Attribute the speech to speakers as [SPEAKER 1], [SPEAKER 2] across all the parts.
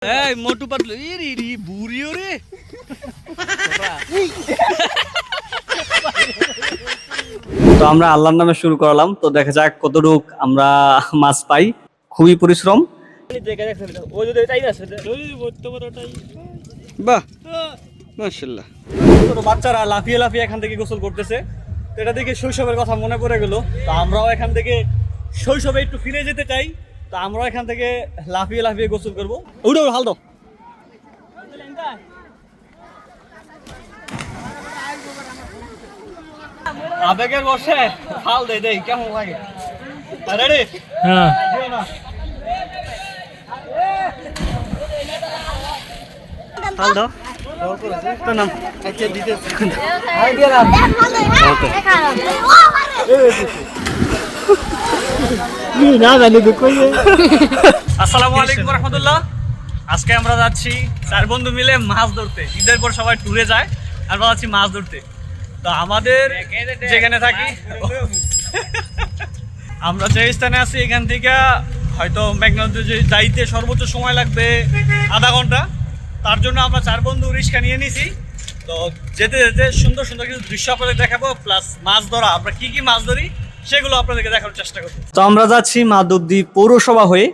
[SPEAKER 1] এই মোটু পাতলু ইরি বুড়িও রে তো আমরা আল্লাহর নামে শুরু করলাম। তো দেখা যাক কতটুক আমরা মাছ পাই। খুবই পরিশ্রম। বাহ মাশাআল্লাহ। ছোট বাচ্চারা লাফিয়ে লাফিয়ে এখান থেকে গোসল করতেছে। তো এটা দেখে শৈশবের কথা মনে পড়ে গেল। তো আমরাও এখান থেকে শৈশবে একটু ফিরে যেতে চাই। তো আমরাও এখান থেকে লাফিয়ে লাফিয়ে গোসল করবো। উঠো হাল দাও। আবেগের বসে ফাল দেই দেই কেমন লাগে? রেডি? হ্যাঁ। ফাল দাও। তো নাম আচ্ছা দিতেছি। আই দিয়া নাম। না জানি কই। আসসালামু আলাইকুম ওয়া রাহমাতুল্লাহ। আজকে আমরা যাচ্ছি চার বন্ধু মিলে মাছ ধরতে। ঈদের পর সবাই ট্যুরে যায়, আমরা যাচ্ছি মাছ ধরতে। তো আমাদের যেখানে থাকি আমরা যে স্থানে আছি এখান থেকে হয়তো মেঘনা নদীতে যাইতে সর্বোচ্চ সময় লাগবে আধা ঘন্টা। তার জন্য আমরা চার বন্ধু রিক্সা নিয়ে নিছি। তো যেতে যেতে সুন্দর সুন্দর কিছু দৃশ্য আপনাদের দেখাবো, প্লাস মাছ ধরা আমরা কি কি মাছ ধরি সেগুলো আপনাদেরকে দেখানোর চেষ্টা করবো। তো আমরা যাচ্ছি মাধবদী পৌরসভা হয়ে।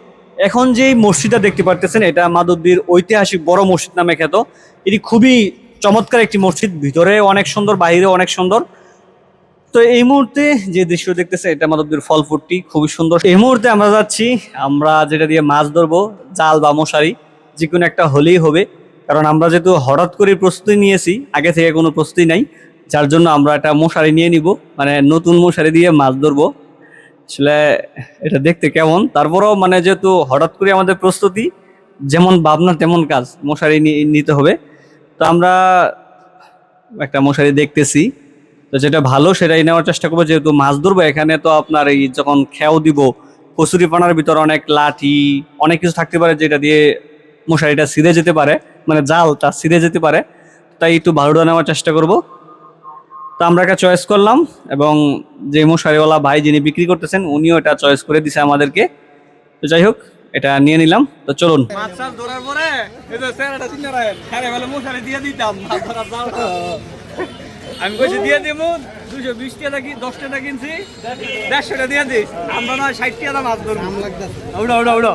[SPEAKER 1] এখন যে মসজিদটা দেখতে পারতেছেন এটা মাধবদীর ঐতিহাসিক বড় মসজিদ নামে খ্যাত। এটি খুবই চমৎকার একটি মসজিদ, ভিতরে অনেক সুন্দর, বাইরে অনেক সুন্দর। তো এই মুহূর্তে যে দৃশ্য দেখতেছে এটা মাধবদীর ফলফুটটি খুবই সুন্দর। এই মুহূর্তে আমরা যাচ্ছি, আমরা যেটা দিয়ে মাছ ধরবো জাল বা মশারি যে কোনো একটা হলেই হবে। কারণ আমরা যেহেতু হঠাৎ করে প্রস্তুতি নিয়েছি, আগে থেকে কোনো প্রস্তুতি নাই, যার জন্য আমরা একটা মশারি নিয়ে নিব, মানে নতুন মশারি দিয়ে মাছ ধরবো। আসলে এটা দেখতে কেমন, তারপরেও মানে যেহেতু হঠাৎ করে আমাদের প্রস্তুতি, যেমন ভাবনা তেমন কাজ, মশারি নিতে হবে। তো আমরা একটা মশারি দেখতেছি, তো যেটা ভালো সেটাই নেওয়ার চেষ্টা করবো। যেহেতু মাছ ধরবো এখানে, তো আপনার এই যখন খেয়াও দিব কচুরি পানার ভিতরে অনেক লাঠি অনেক কিছু থাকতে পারে, যেটা দিয়ে মশারিটা ছিঁড়ে যেতে পারে, মানে জালটা ছিঁড়ে যেতে পারে। তাই একটু ভালোটা নেওয়ার চেষ্টা করব। তো আমরা একটা চয়েস করলাম, এবং যে মশারিওয়ালা ভাই যিনি বিক্রি করতেছেন উনিও এটা চয়েস করে দিছে আমাদেরকে। তো যাই হোক, এটা নিয়ে নিলাম। তো চলুন। মাছ চাষ ধরার পরে এই যে স্যারটা চিন্তা রাখেন, হ্যাঁ ভালো মশারি দিয়ে দিতাম মাছ ধরার জাল। আমি কইছি দিয়ে দিব 220 টাকা কি 10 টাকা কিনছি, 150 টাকা দিয়ে দিস। আমরা না 60 টাকা মাছ ধরব। নাম লাগতাছে। উড়া উড়া উড়া।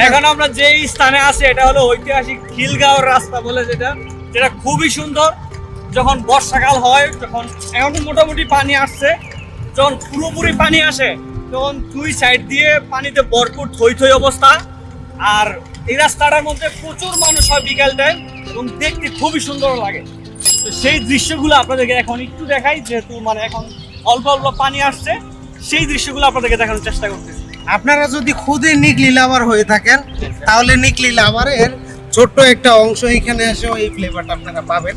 [SPEAKER 1] এখন আমরা যে স্থানে আছি এটা হলো ঐতিহাসিক খিলগাঁওর রাস্তা বলে, যেটা খুবই সুন্দর। যখন বর্ষাকাল হয়, যখন এখন মোটামুটি পানি আসছে, যখন পুরোপুরি পানি আসে তখন দুই সাইড দিয়ে পানিতে ভরপুর থই থই অবস্থা। আর এই রাস্তাটার মধ্যে প্রচুর মানুষ হয় বিকাল টাইম, এবং দেখতে খুবই সুন্দর লাগে। তো সেই দৃশ্যগুলো আপনাদেরকে এখন একটু দেখাই, যেহেতু মানে এখন অল্প অল্প পানি আসছে, সেই দৃশ্যগুলো আপনাদেরকে দেখানোর চেষ্টা করতেছি।
[SPEAKER 2] আপনারা যদি খুদে নিকলি লাভার হয়ে থাকেন তাহলে নিকলি লাভারের ছোট্ট একটা অংশ এখানে এসেও এই ফ্লেভারটা আপনারা পাবেন।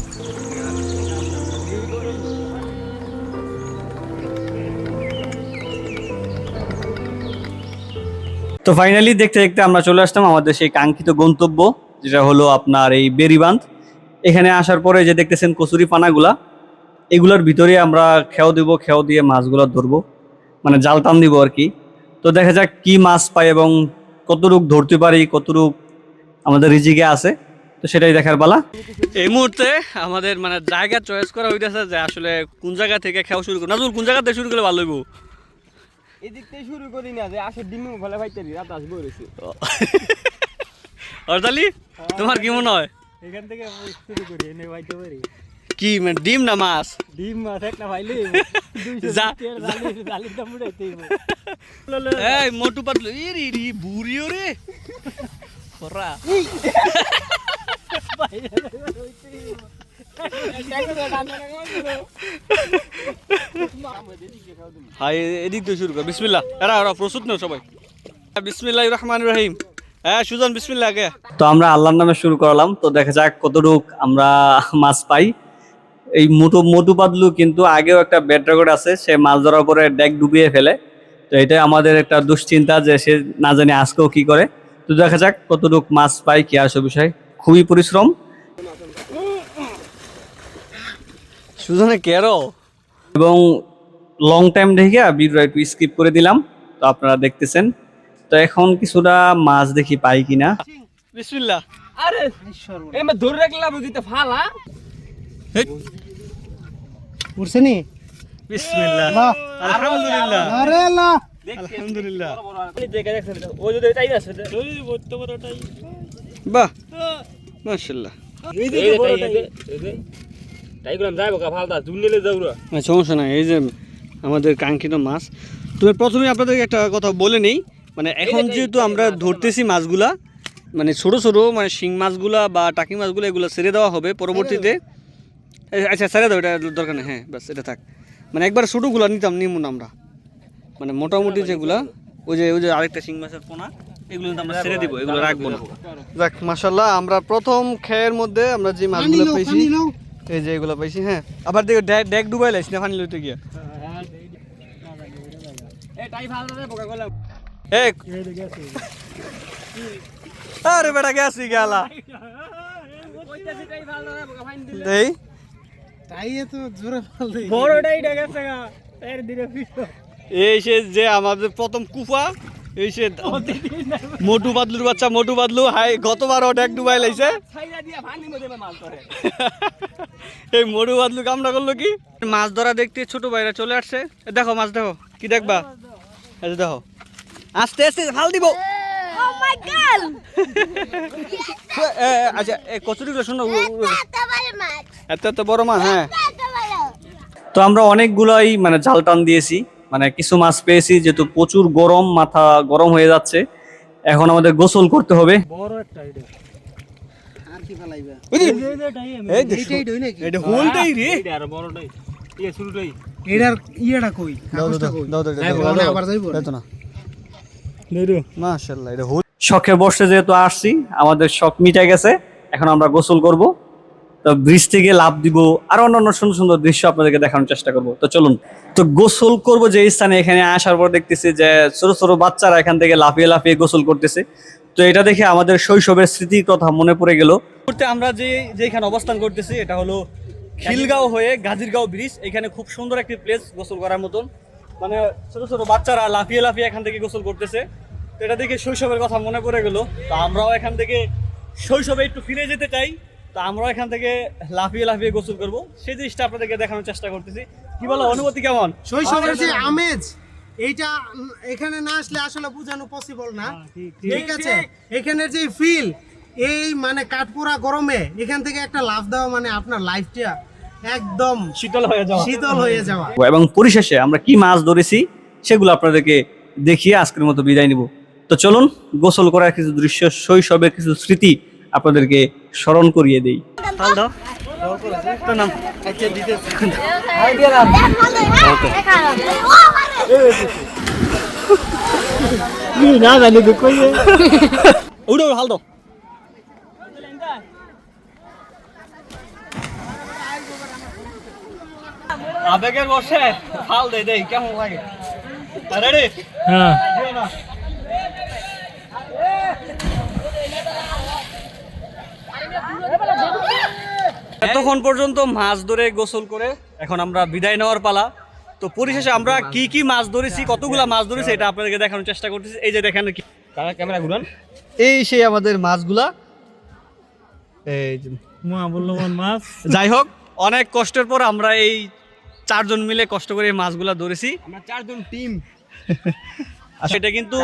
[SPEAKER 1] তো ফাইনালি দেখতে দেখতে আমরা চলে আসলাম আমাদের সেই কাঙ্ক্ষিত গন্তব্য, যেটা হলো আপনার এই বেরিবাঁধ। এখানে আসার পরে যে দেখতেছেন কচুরি পানাগুলা, এগুলোর ভিতরে আমরা খেয়াও দিব, খেয়াও দিয়ে মাছগুলো ধরবো, মানে জাল টান দিব আর কি। তো দেখা যাক কি মাছ পাই এবং কতটুক ধরতে পারি, কতটুক আমাদের রিজিকে আছে, তো সেটাই দেখার পালা। এই মুহূর্তে আমাদের মানে জায়গা চয়েস করা হইতেছে যে আসলে কোন জায়গা থেকে খেয়াও শুরু করবো। নাজুল কোন জায়গা থেকে শুরু করলে ভালো হইব?
[SPEAKER 3] এদিক থেকে শুরু করি না, যে আসে ডিমু ভালো ভাইতারি রাত আসবো রয়েছে।
[SPEAKER 1] অর্দালি তোমার কি মনে হয়?
[SPEAKER 3] এখান থেকে শুরু করি, এনে ভাইতে পারি।
[SPEAKER 1] কি মানে ডিম না মাছ?
[SPEAKER 3] ডিম মাছ একটা ভাইলে জালির দাম উঠাইতেই।
[SPEAKER 1] এই মোটু পাতলু ইরি বুড়িও রে খরা। হাই এদিক দিয়ে শুরু কর। বিসমিল্লাহ। এরা প্রস্তুত না সবাই? বিসমিল্লাহির রহমানির রহিম। হ্যাঁ সুজন বিসমিল্লাহ আগে। তো আমরা আল্লাহর নামে শুরু করলাম। তো দেখা যাক কতটুক আমরা মাছ পাই। এই মোটু পাতলু কিন্তু আগেও একটা ব্যাড রেকর্ড আছে, সে মাছ ধরার পরে ডেক ডুবিয়ে ফেলে। তো এটা আমাদের একটা দুশ্চিন্তা যে সে না জানি আজকেও কি করে। তো দেখা যাক কতটুক মাছ পাই, কি আসে বিষয়। খুবই পরিশ্রম। সুজনে কেরো এবং লং টাইম দেখে ভিডিওটা একটু স্কিপ করে দিলাম, তো আপনারা দেখতেছেন। তো এখন কিছুটা মাছ দেখি পাই কিনা। বিসমিল্লাহ।
[SPEAKER 3] আরে এমে ধরে রাখলাম দিতে ফালা
[SPEAKER 2] উঠছে নি?
[SPEAKER 1] বিসমিল্লাহ।
[SPEAKER 2] বাহ।
[SPEAKER 1] আলহামদুলিল্লাহ।
[SPEAKER 2] আরে আল্লাহ,
[SPEAKER 1] আলহামদুলিল্লাহ।
[SPEAKER 3] ও যদি এটাই আছে
[SPEAKER 1] বাহ, মাশাআল্লাহ।
[SPEAKER 3] তাই করলাম যাইব কা ফালদা জুনলে যাউরা
[SPEAKER 1] সমস্যা নাই, এই যে আমাদের কাঙ্ক্ষিত মাছ। তবে প্রথমে আপনাদেরকে একটা কথা বলে নেই, মানে এখন যেহেতু আমরা ধরতেছি মাছগুলা, মানে ছোট ছোট মানে শিং মাছগুলা বা টাকি মাছগুলা এগুলো ছেড়ে দেওয়া হবে পরবর্তীতে। আচ্ছা ছেড়ে দাও, এটা দরকার নেই। হ্যাঁ বাস, এটা থাক। মানে একবার ছোটোগুলো নিমুন আমরা, মানে মোটামুটি যেগুলা ওই যে আরেকটা শিং মাছের পোনা, এগুলো কিন্তু আমরা ছেড়ে দিব, এগুলো রাখবো না। যাক মাশাআল্লাহ, আমরা প্রথম খেয়ের মধ্যে আমরা যে মাছগুলো পেয়েছি এই যে এগুলো পাইছি। হ্যাঁ, আবার দেখো ডেক ডুবাই লাইছি না পানি লইতে গিয়া।
[SPEAKER 3] এটাই ফালদা দে বোকা করলাম
[SPEAKER 1] এক আরে বেটা গেছি গেলা
[SPEAKER 3] কইতাছি তাই ফালদা দে বোকা ফাইন দিলে
[SPEAKER 1] দেই
[SPEAKER 2] তাই তো জোরে ফেল দেই।
[SPEAKER 3] বড়টাই গেছে গা এর দিকে পিছো
[SPEAKER 1] এই সে যে আমাদের প্রথম কুফা, এই সে মোটু বাদলুর বাচ্চা মোটু বাদলু। হাই গতবারও ডেক ডুবাই লাইছে।
[SPEAKER 3] ছাইরা দিয়া পানির মধ্যে মাছ ধরে
[SPEAKER 1] এই মোটু বাদলু কামড়া করলো কি, মাছ ধরা দেখতে ছোট ভাইরা চলে আসছে। এ দেখো মাছ, দেখো কি দেখবা, এই যে দেখো আস্তে আস্তে ফাল দিব।
[SPEAKER 4] Oh my god!
[SPEAKER 1] আচ্ছা এই কচুরিগুলো শোনো,
[SPEAKER 4] Tata
[SPEAKER 1] এত বড় মাছ। হ্যাঁ,
[SPEAKER 4] balo.
[SPEAKER 1] তো আমরা অনেকগুলাই মানে জাল টান দিয়েছি, মানে কিছু মাছ পেয়েছি, যেহেতু প্রচুর গরম, মাথা গরম হয়ে যাচ্ছে। এখন আমাদের গোসল করতে হবে।
[SPEAKER 3] বড় একটা এটা
[SPEAKER 2] আর কি ফেলাইবা?
[SPEAKER 1] এই যে
[SPEAKER 2] এইটাই ডই নাকি?
[SPEAKER 1] এটা হোলটাই রে।
[SPEAKER 3] এটা আর বড়টাই এই শুরুটাই
[SPEAKER 2] এটার ইয়েটা কই? কাগজটা কই? আবার যাইবো?
[SPEAKER 1] মাশাআল্লাহ, এটা হোল। শখে বসে যেহেতু আসছি, আমাদের শখ মিটে গেছে। এখন আমরা গোসল করব, তো ব্রিজ থেকে লাফ দিব, আর অন্যান্য সুন্দর সুন্দর দৃশ্য আপনাদেরকে দেখানোর চেষ্টা করব। তো চলুন, তো গোসল করব যে স্থানে, এখানে আসার পর দেখতেছি যে ছোট ছোট বাচ্চারা এখান থেকে লাফিয়ে লাফিয়ে গোসল করতেছে। তো এটা দেখে আমাদের শৈশবের স্মৃতির কথা মনে পড়ে গেল। আমরা যেখানে অবস্থান করতেছি এটা হলো খিলগাঁও হয়ে গাজীরগাঁও ব্রিজ। এখানে খুব সুন্দর একটি প্লেস গোসল করার মতন, মানে ছোট ছোট বাচ্চারা লাফিয়ে লাফিয়ে এখান থেকে গোসল করতেছে। তো এটা দেখে শৈশবের কথা মনে পড়ে গেল। তো আমরাও এখান থেকে শৈশবে একটু ফিরে যেতে চাই। তো আমরাও এখান থেকে লাফিয়ে লাফিয়ে গোসল করব, সেই জিনিসটা আপনাদেরকে দেখানোর চেষ্টা করতেছি। কি বলো, অনুভূতি কেমন?
[SPEAKER 2] শৈশবের যে আমেজ, এইটা এখানে না আসলে আসলে বোঝানো পসিবল না। ঠিক আছে, এখানের যে ফিল, এই মানে কাঠপোড়া গরমে এখান থেকে একটা লাফ দেওয়া মানে আপনার লাইফটা একদম
[SPEAKER 1] শীতল হয়ে যাওয়া।
[SPEAKER 2] শীতল হয়ে যাওয়া।
[SPEAKER 1] এবং পরিশেষে আমরা কি মাছ ধরেছি সেগুলো আপনাদেরকে দেখিয়ে আজকের মতো বিদায় নিব। তো চলুন, গোসল করার কিছু দৃশ্য, শৈশবের কিছু স্মৃতি আপনাদেরকে স্মরণ করিয়ে দেই।
[SPEAKER 3] না জানি কই
[SPEAKER 1] উড়ো হাল দাও। আবেগের বসে ফাল দে দেই, কেমন লাগে? রেডি?
[SPEAKER 3] হ্যাঁ
[SPEAKER 1] এতক্ষণ পর্যন্ত মাছ ধরে গোসল করে এখন আমরা বিদায় নেওয়ার পালা। তো পরিশেষে আমরা কি কি মাছ ধরেছি, কতগুলা মাছ ধরেছি, এটা আপনাদেরকে দেখানোর চেষ্টা করতেছি। এই যে দেখেন, কি
[SPEAKER 3] ক্যামেরা ঘুরান
[SPEAKER 1] এই সেই আমাদের মাছগুলা। এই যে
[SPEAKER 3] মহামূল্যবান মাছ
[SPEAKER 1] যাই হোক, অনেক কষ্টের পর আমরা এই চারজন মিলে কষ্ট করে এই মাছগুলা ধরেছি।
[SPEAKER 3] আমরা চারজন টিম।
[SPEAKER 1] সেটা কিন্তু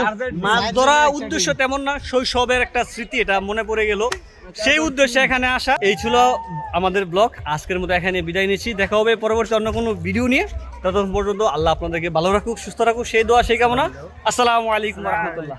[SPEAKER 1] মাছ ধরা উদ্দেশ্য তেমন না, শৈশবের একটা স্মৃতি, এটা মনে পড়ে গেল, সেই উদ্দেশ্যে এখানে আসা। এই ছিল আমাদের ব্লগ, আজকের মতো এখানে বিদায় নিচ্ছি। দেখা হবে পরবর্তী অন্য কোনো ভিডিও নিয়ে। ততক্ষণ পর্যন্ত আল্লাহ আপনাদেরকে ভালো রাখুক, সুস্থ রাখুক, সেই দোয়া সেই কামনা। আসসালামু আলাইকুম ওয়া রাহমাতুল্লাহ।